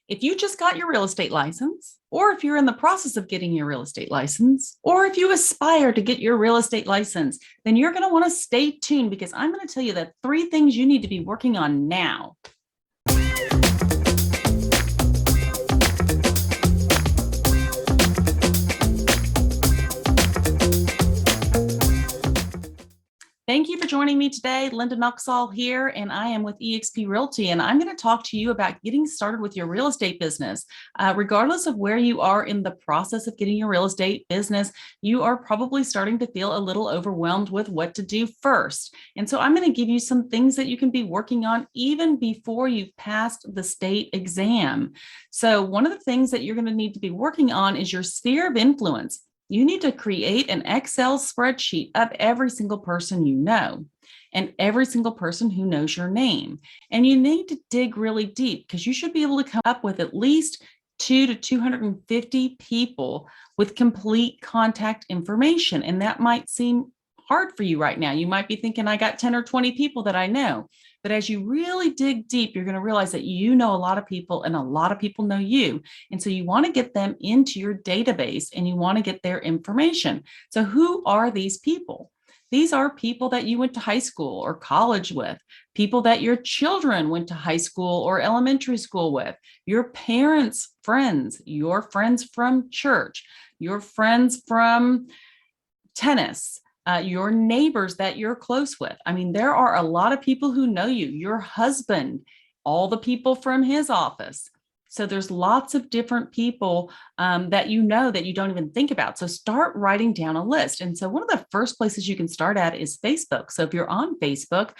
If you just got your real estate license, or if you're in the process of getting your real estate license, or if you aspire to get your real estate license, then you're going to want to stay tuned because I'm going to tell you the 3 things you need to be working on now. Thank you for joining me today. Linda Nuxall here, and I am with eXp Realty, and I'm going to talk to you about getting started with your real estate business. Regardless of where you are in the process of getting your real estate business, you are probably starting to feel a little overwhelmed with what to do first. And so I'm going to give you some things that you can be working on even before you've passed the state exam. So one of the things that you're going to need to be working on is your sphere of influence. You need to create an Excel spreadsheet of every single person you know and every single person who knows your name. And you need to dig really deep because you should be able to come up with at least 2 to 250 people with complete contact information. And that might seem hard for you right now. You might be thinking, I got 10 or 20 people that I know. But as you really dig deep, you're going to realize that you know a lot of people and a lot of people know you. And so you want to get them into your database and you want to get their information. So who are these people? These are people that you went to high school or college with, people that your children went to high school or elementary school with, your parents' friends, your friends from church, your friends from tennis, your neighbors that you're close with. I mean, there are a lot of people who know you, your husband, all the people from his office. So there's lots of different people that you know that you don't even think about. So start writing down a list. And so one of the first places you can start at is Facebook. So if you're on Facebook,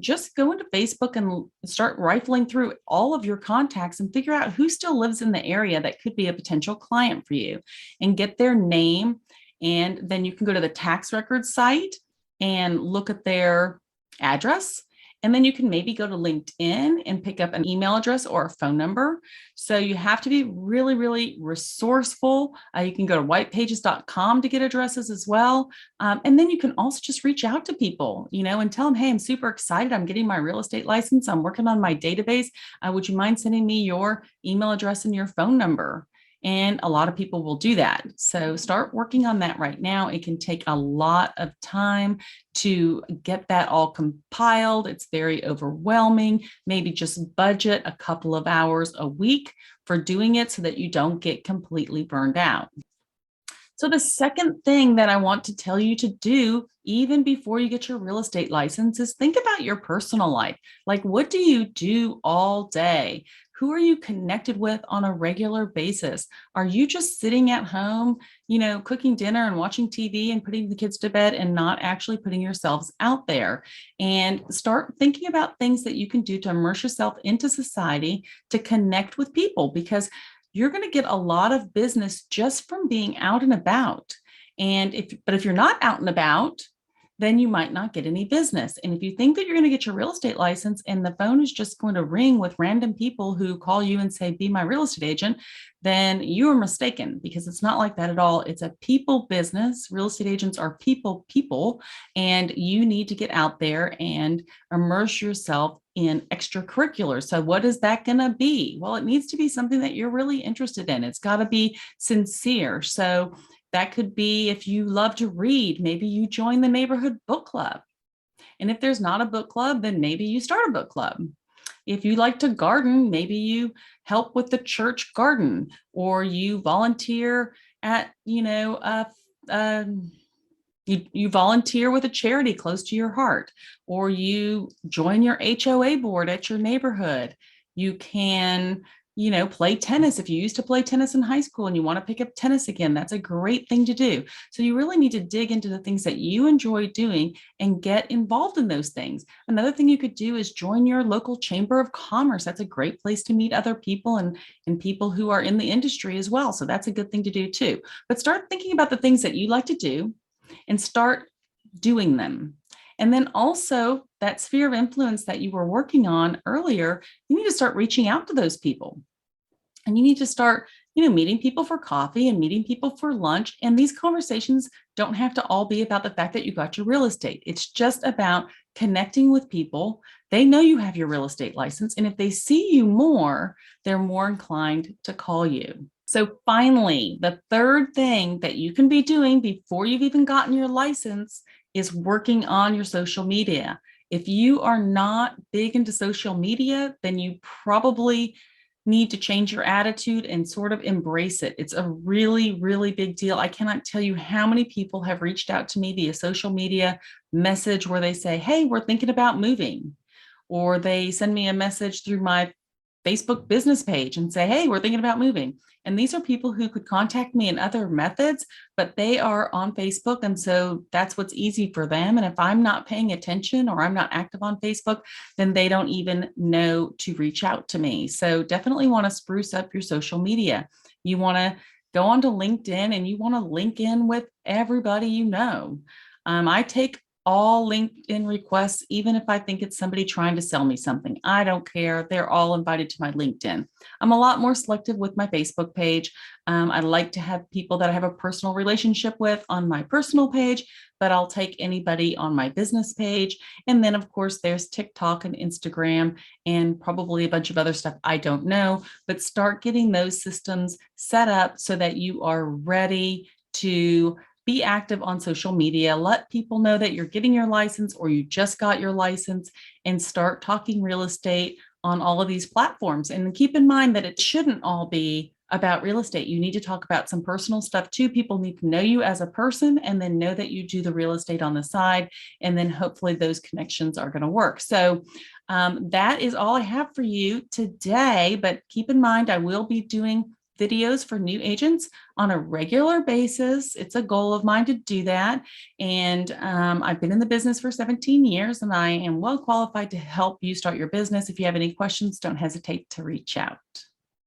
just go into Facebook and start rifling through all of your contacts and figure out who still lives in the area that could be a potential client for you and get their name. And then you can go to the tax records site and look at their address. And then you can maybe go to LinkedIn and pick up an email address or a phone number. So you have to be really, really resourceful. You can go to whitepages.com to get addresses as well. And then you can also just reach out to people, and tell them, hey, I'm super excited. I'm getting my real estate license. I'm working on my database. Would you mind sending me your email address and your phone number? And a lot of people will do that. So start working on that right now. It can take a lot of time to get that all compiled. It's very overwhelming. Maybe just budget a couple of hours a week for doing it so that you don't get completely burned out. So the second thing that I want to tell you to do, even before you get your real estate license, is think about your personal life. Like, what do you do all day? Who are you connected with on a regular basis? Are you just sitting at home, cooking dinner and watching TV and putting the kids to bed and not actually putting yourselves out there? And start thinking about things that you can do to immerse yourself into society to connect with people, because you're going to get a lot of business just from being out and about. And if you're not out and about, then you might not get any business. And if you think that you're going to get your real estate license and the phone is just going to ring with random people who call you and say, be my real estate agent, then you are mistaken, because it's not like that at all. It's a people business. Real estate agents are people, and you need to get out there and immerse yourself in extracurriculars. So what is that going to be? Well, it needs to be something that you're really interested in. It's got to be sincere. So that could be, if you love to read, maybe you join the neighborhood book club. And if there's not a book club, then maybe you start a book club. If you like to garden, maybe you help with the church garden, or you volunteer at, you volunteer with a charity close to your heart, or you join your HOA board at your neighborhood. You can play tennis. If you used to play tennis in high school and you want to pick up tennis again, that's a great thing to do. So you really need to dig into the things that you enjoy doing and get involved in those things. Another thing you could do is join your local chamber of commerce. That's a great place to meet other people and people who are in the industry as well. So that's a good thing to do too. But start thinking about the things that you like to do and start doing them. And then also that sphere of influence that you were working on earlier, you need to start reaching out to those people. And you need to start, meeting people for coffee and meeting people for lunch. And these conversations don't have to all be about the fact that you got your real estate. It's just about connecting with people They know you have your real estate license. And if they see you more, they're more inclined to call you. So finally, the third thing that you can be doing before you've even gotten your license is working on your social media. If you are not big into social media, then you probably need to change your attitude and sort of embrace it. It's a really, really big deal. I cannot tell you how many people have reached out to me via social media message where they say, "Hey, we're thinking about moving." Or they send me a message through my Facebook business page and say, "Hey, we're thinking about moving." And these are people who could contact me in other methods, but they are on Facebook. And so that's what's easy for them. And if I'm not paying attention or I'm not active on Facebook, then they don't even know to reach out to me. So definitely want to spruce up your social media. You want to go onto LinkedIn and you want to link in with everybody you know. I take all LinkedIn requests, even if I think it's somebody trying to sell me something. I don't care. They're all invited to my LinkedIn. I'm a lot more selective with my Facebook page. I like to have people that I have a personal relationship with on my personal page, but I'll take anybody on my business page. And then, of course, there's TikTok and Instagram and probably a bunch of other stuff I don't know, but start getting those systems set up so that you are ready to be active on social media. Let people know that you're getting your license or you just got your license, and start talking real estate on all of these platforms. And keep in mind that it shouldn't all be about real estate. You need to talk about some personal stuff too. People need to know you as a person and then know that you do the real estate on the side. And then hopefully those connections are going to work. So that is all I have for you today. But keep in mind, I will be doing videos for new agents on a regular basis. It's a goal of mine to do that. And I've been in the business for 17 years and I am well qualified to help you start your business. If you have any questions, don't hesitate to reach out.